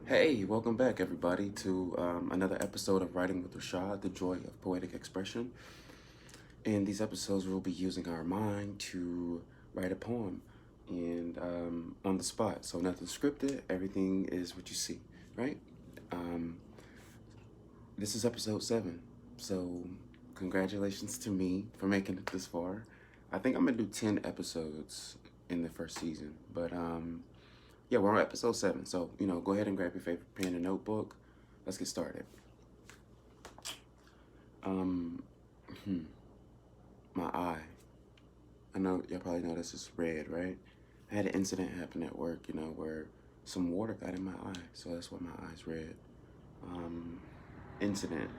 Hey, welcome back, everybody, to another episode of Writing with Rashad, the joy of poetic expression. In these episodes, we'll be using our mind to write a poem and on the spot. So, nothing scripted, everything is what you see, right? Um, this is episode 7. So, congratulations to me for making it this far. I think I'm going to do 10 episodes in the first season, but yeah, we're on episode 7. So, go ahead and grab your favorite pen and notebook. Let's get started. Um, hmm, my eye. I know y'all probably know this is red, right? I had an incident happen at work, where some water got in my eye, so that's why my eye's red. Um, Incident,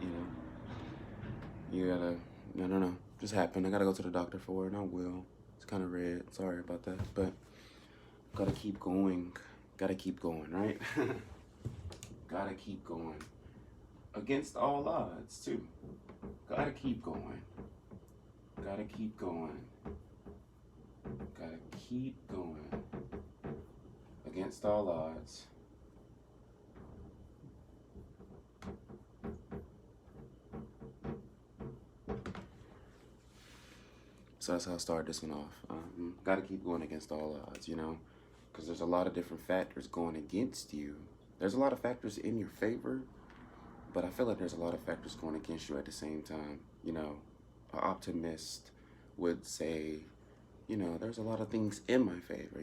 you gotta, I don't know, just happened. I gotta go to the doctor for it, and I will. It's kind of red. Sorry about that, but gotta keep going. Gotta keep going, right? Gotta keep going. Against all odds, too. Gotta keep going. Gotta keep going. Gotta keep going. Against all odds. So that's how I started this one off. Gotta keep going against all odds, because there's a lot of different factors going against you. There's a lot of factors in your favor, but I feel like there's a lot of factors going against you at the same time. An optimist would say, there's a lot of things in my favor,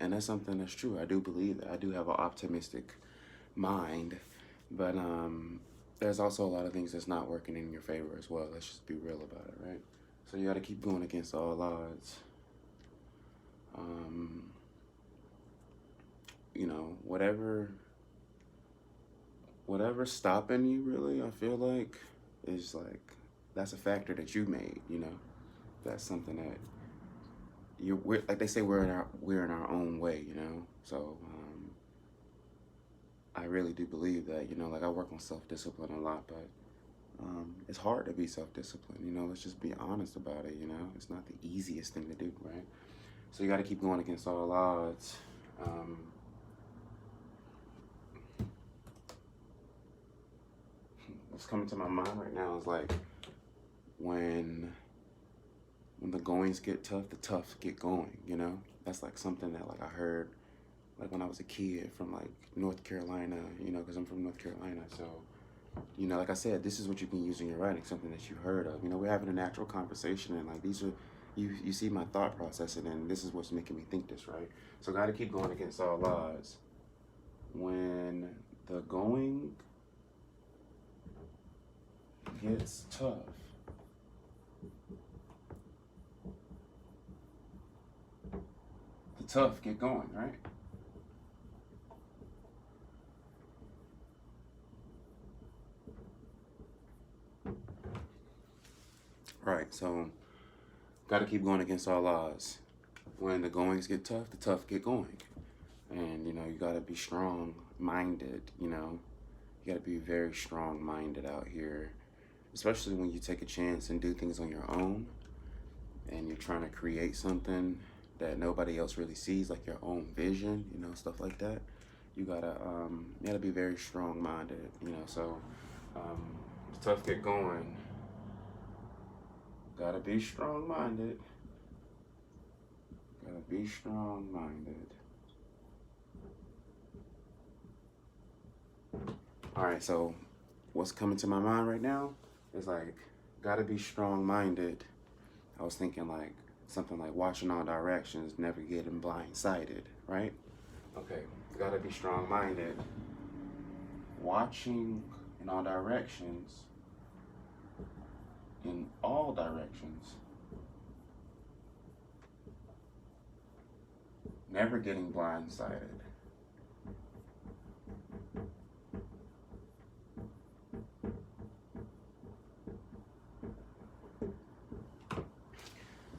and that's something that's true. I do believe that. I do have an optimistic mind, but there's also a lot of things that's not working in your favor as well. Let's just be real about it, right? So you got to keep going against all odds. Whatever's stopping you, really, I feel like, is like, that's a factor that you made, That's something that we're, like they say, we're in our own way, So I really do believe that, like I work on self-discipline a lot, but it's hard to be self-disciplined, let's just be honest about it, It's not the easiest thing to do, right? So you got to keep going against all odds. What's coming to my mind right now is like when the goings get tough, the toughs get going, That's like something that like I heard like when I was a kid from like North Carolina, because I'm from North Carolina. So, like I said, this is what you can use in your writing, something that you heard of. We're having a natural conversation, and like these are, you see my thought process, and this is what's making me think this, right? So, got to keep going against all odds. When the going gets tough, the tough get going, right? Right, so got to keep going against all odds. When the goings get tough, the tough get going. And, you got to be strong minded, You got to be very strong minded out here, especially when you take a chance and do things on your own and you're trying to create something that nobody else really sees, like your own vision, stuff like that. You gotta be very strong minded, So, the tough get going. Gotta be strong minded. Gotta be strong minded. All right, so what's coming to my mind right now is like, gotta be strong minded. I was thinking like something like watching all directions, never getting blindsided, right? Okay, gotta be strong minded. Watching in all directions, never getting blindsided.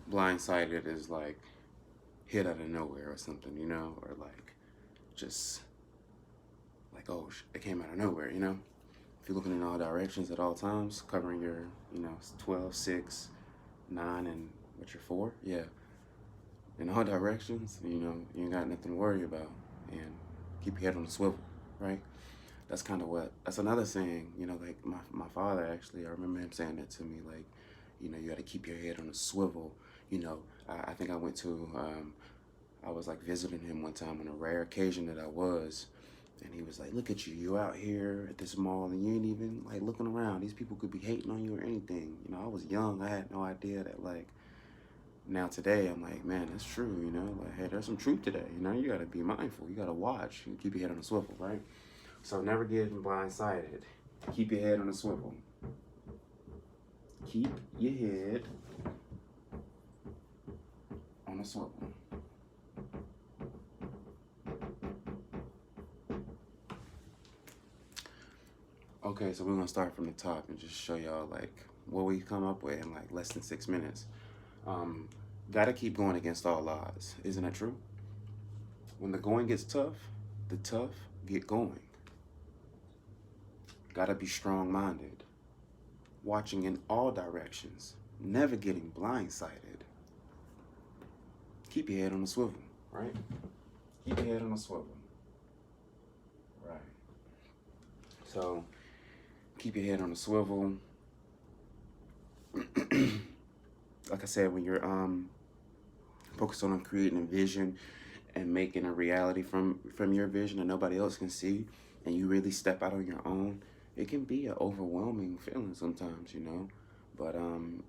Blindsided is like hit out of nowhere or something, or like just like, oh, it came out of nowhere, If you're looking in all directions at all times, covering your, 12, 6, 9, and what's your 4? Yeah. In all directions, you ain't got nothing to worry about. And keep your head on the swivel. right? That's another thing, like my father actually, I remember him saying that to me, like, you got to keep your head on a swivel. I think I went to, I was like visiting him one time on a rare occasion that I was, and he was like, look at you, you out here at this mall and you ain't even like looking around. These people could be hating on you or anything. I was young, I had no idea that, like, now today I'm like, man, that's true, like, hey, there's some truth to that. You got to be mindful, you got to watch and keep your head on a swivel, right? So never get blindsided. Keep your head on a swivel. Keep your head on a swivel. Okay, so we're gonna start from the top and just show y'all like what we come up with in like less than 6 minutes. Um, Gotta keep going against all odds. Isn't that true? When the going gets tough, the tough get going. Gotta be strong-minded, watching in all directions, never getting blindsided. Keep your head on a swivel, right? Keep your head on a swivel. Right. So, keep your head on a swivel. Like I said, when you're focused on creating a vision and making a reality from your vision that nobody else can see, and you really step out on your own, it can be an overwhelming feeling sometimes, but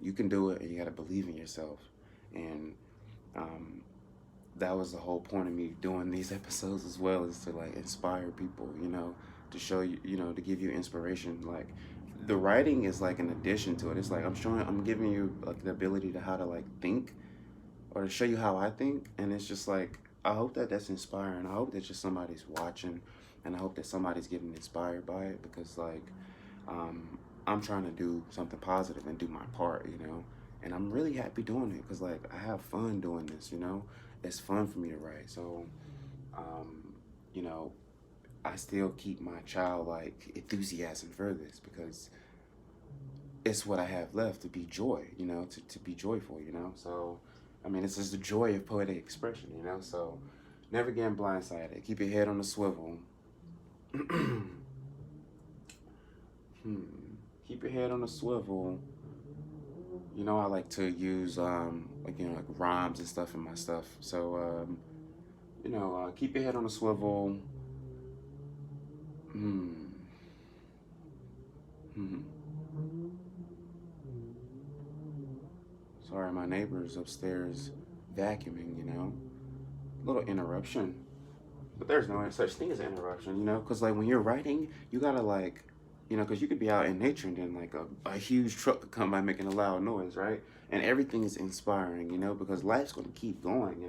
you can do it, and you got to believe in yourself. And that was the whole point of me doing these episodes as well, is to like inspire people, to show you, to give you inspiration. Like, the writing is like an addition to it. It's like I'm giving you like the ability to how to like think, or to show you how I think. And it's just like, I hope that that's inspiring. I hope that just somebody's watching, and I hope that somebody's getting inspired by it, because like, I'm trying to do something positive and do my part, and I'm really happy doing it, because like, I have fun doing this, it's fun for me to write. So, um, you know, I still keep my childlike enthusiasm for this, because it's what I have left, to be joy, to be joyful, So, I mean, it's just the joy of poetic expression, So, never get blindsided. Keep your head on the swivel. Keep your head on the swivel. I like to use like rhymes and stuff in my stuff. So keep your head on the swivel. Hmm. Hmm. Sorry, my neighbor's upstairs vacuuming. Little interruption. But there's no such thing as an interruption, because like when you're writing, you gotta like, because you could be out in nature and then like a huge truck could come by making a loud noise, right? And everything is inspiring, because life's gonna keep going,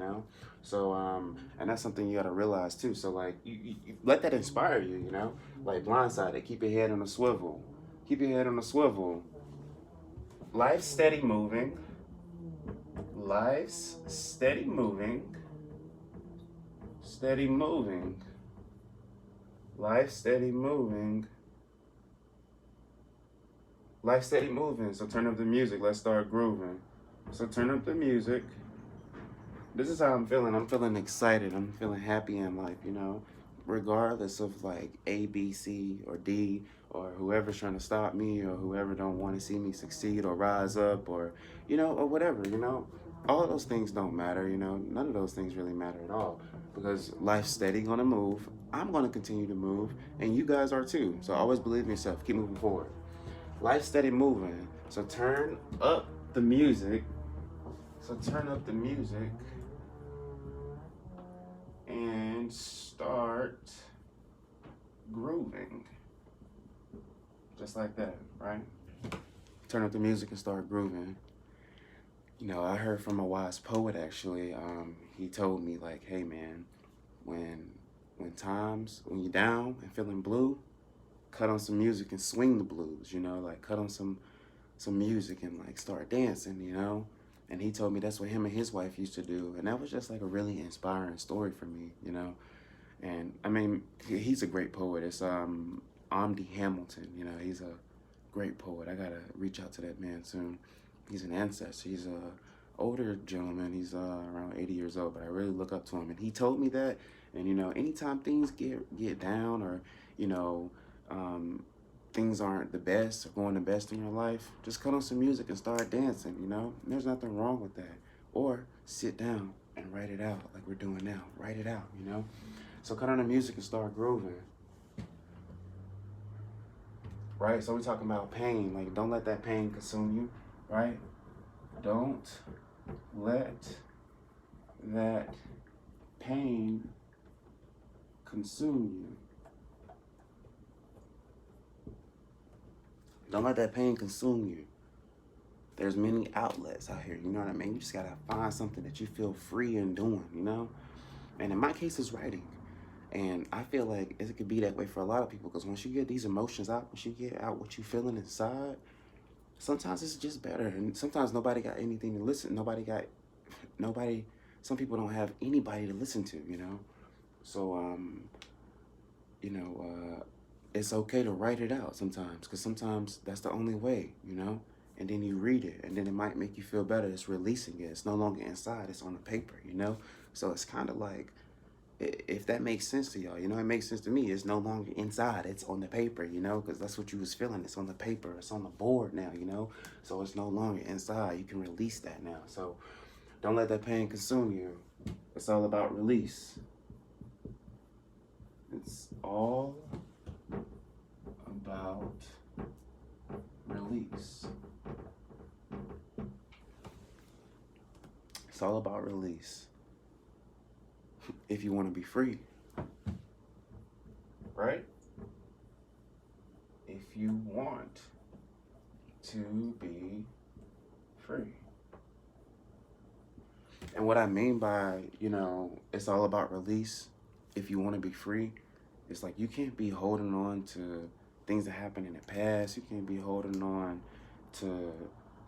So and that's something you gotta realize too. So like you let that inspire you, Like Blindsided, keep your head on a swivel. Keep your head on a swivel. Life's steady moving. Life's steady moving. Steady moving. Life steady moving. Life steady moving. So turn up the music. Let's start grooving. So turn up the music. This is how I'm feeling. I'm feeling excited. I'm feeling happy in life, Regardless of like A, B, C, or D, or whoever's trying to stop me, or whoever don't want to see me succeed or rise up, or, or whatever, All of those things don't matter, None of those things really matter at all, because life's steady gonna move. I'm gonna continue to move, and you guys are too. So always believe in yourself. Keep moving forward. Life's steady moving. So turn up the music. So turn up the music and start grooving. Just like that, right? Turn up the music and start grooving. I heard from a wise poet actually. He told me like, hey man, when you're down and feeling blue, cut on some music and swing the blues, like cut on some music and like start dancing, And he told me that's what him and his wife used to do, and that was just like a really inspiring story for me, And I mean, he's a great poet. It's Amdi Hamilton, he's a great poet. I gotta reach out to that man soon. He's an ancestor. He's a older gentleman. He's around 80 years old, but I really look up to him. And he told me that, And you know, anytime things get down, or you know, um, things aren't the best or going the best in your life, just cut on some music and start dancing. You know, and there's nothing wrong with that. Or sit down and write it out like we're doing now. Write it out. You know, so cut on the music and start grooving. Right? So we're talking about pain. Like, don't let that pain consume you, right? Don't let that pain consume you. Don't let that pain consume you. There's many outlets out here, you know what I mean? You just gotta find something that you feel free in doing, you know? And in my case, it's writing. And I feel like it could be that way for a lot of people, because once you get these emotions out, once you get out what you're feeling inside, sometimes it's just better. And sometimes nobody got anything to listen. Nobody, some people don't have anybody to listen to, you know? So, you know, it's okay to write it out sometimes, because sometimes that's the only way, you know? And then you read it, and then it might make you feel better. It's releasing it. It's no longer inside. It's on the paper, you know? So it's kind of like, if that makes sense to y'all, you know, it makes sense to me. It's no longer inside. It's on the paper, you know, because that's what you was feeling. It's on the paper. It's on the board now, you know? So it's no longer inside. You can release that now. So don't let that pain consume you. It's all about release. It's all about release. It's all about release. If you want to be free, right? If you want to be free. And what I mean by, you know, it's all about release. If you want to be free, it's like you can't be holding on to things that happened in the past. You can't be holding on to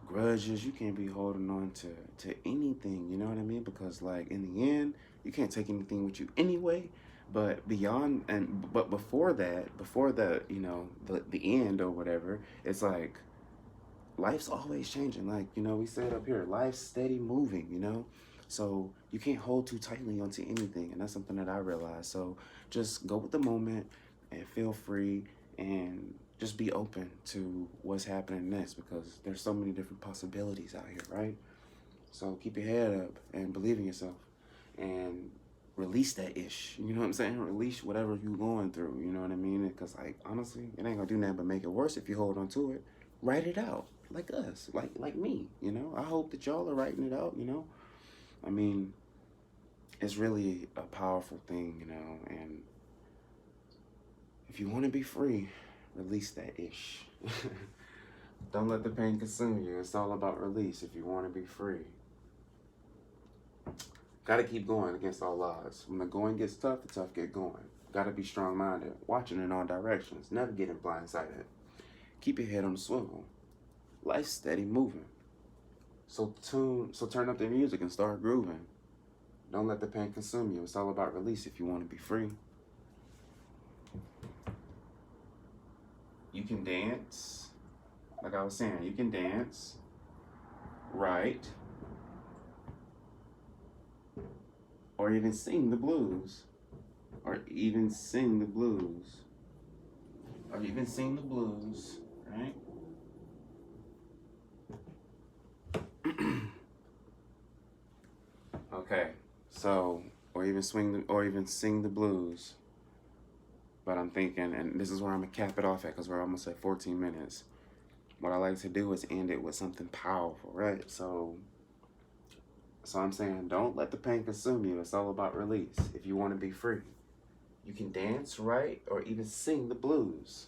grudges. You can't be holding on to anything, you know what I mean? Because like in the end, you can't take anything with you anyway. But but before that, before you know, the end or whatever, it's like life's always changing. Like, you know, we said up here, life's steady moving, you know? So you can't hold too tightly onto anything. And that's something that I realized. So just go with the moment and feel free, and just be open to what's happening next, because there's so many different possibilities out here, right? So keep your head up and believe in yourself, and release that ish. You know what I'm saying? Release whatever you're going through. You know what I mean? Because like honestly, it ain't gonna do nothing but make it worse if you hold on to it. Write it out, like us, like me. You know, I hope that y'all are writing it out. You know, I mean, it's really a powerful thing. You know, and if you want to be free, release that ish. Don't let the pain consume you. It's all about release if you want to be free. Gotta keep going against all odds. When the going gets tough, the tough get going. Gotta be strong-minded, watching in all directions, never getting blindsided. Keep your head on the swivel. Life's steady moving. So turn up the music and start grooving. Don't let the pain consume you. It's all about release if you want to be free. You can dance. Like I was saying, you can dance, write, or even sing the blues. Or even sing the blues. Right? Okay, so or even sing the blues. But I'm thinking, and this is where I'm gonna cap it off at, because we're almost at 14 minutes. What I like to do is end it with something powerful, right? So I'm saying, don't let the pain consume you. It's all about release. If you want to be free, you can dance, write, or even sing the blues.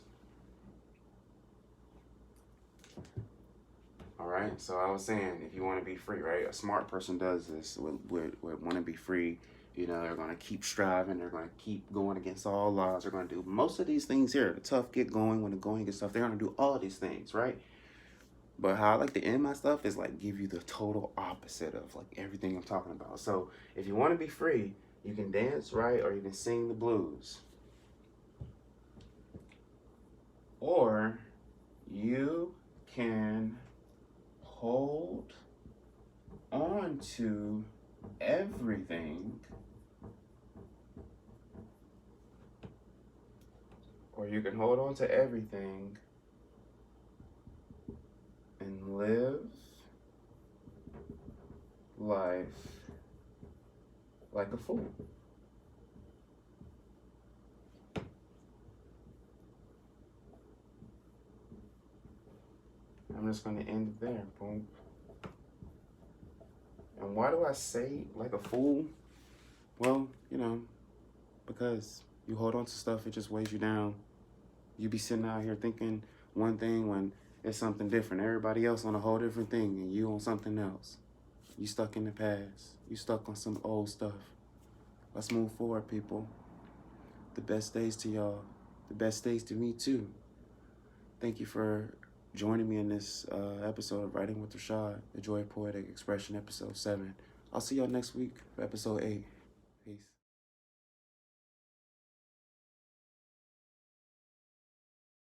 All right. So I was saying, if you want to be free, right? A smart person does this. Would want to be free. You know, they're going to keep striving. They're going to keep going against all odds. They're going to do most of these things here. The tough get going. When the going gets tough, they're going to do all these things, right? But how I like to end my stuff is like give you the total opposite of like everything I'm talking about. So if you want to be free, you can dance, right? Or you can sing the blues. Or you can hold on to everything or you can hold on to everything and live life like a fool. I'm just going to end it there. Boom. And why do I say like a fool? Well, because you hold on to stuff, it just weighs you down. You be sitting out here thinking one thing when it's something different. Everybody else on a whole different thing and you on something else. You stuck in the past. You stuck on some old stuff. Let's move forward, people. The best days to y'all. The best days to me, too. Thank you for joining me in this episode of Writing with Rashad, the Joy of Poetic Expression, episode 7. I'll see y'all next week for episode 8.